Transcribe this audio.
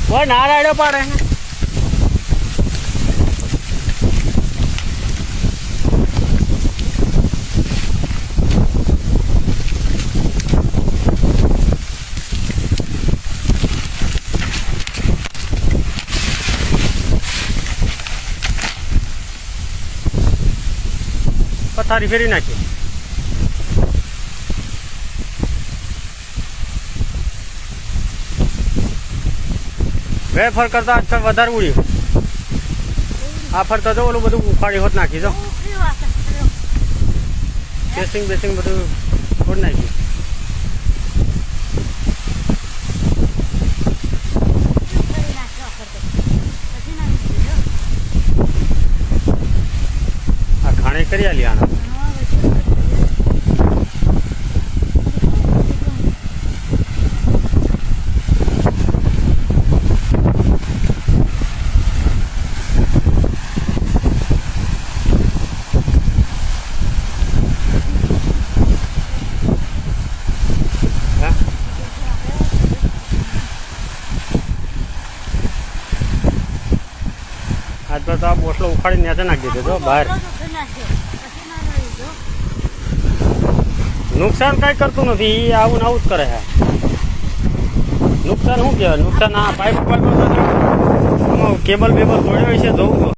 કોઈ ના રાડ્યો પાડે પથારી ફેરી નાખી વેફર કરતા આજ વધારે ઉડ્યું આ ફરતા જો ઓલું બધું ઉખાડી હોત નાખી જો બેસિંગ બધું ખોડ નાખ્યું આ ખાણે કરી આલી આના આજ પર તો આ બોટલો ઉખાડી નેચે નાખી દીધો બહાર નુકસાન કઈ કરતું નથી આવું ને આવું જ કરે છે નુકસાન શું કહેવાય નુકસાન આ પાઇપ કેબલ બેબલ તોડ્યો છે જોવું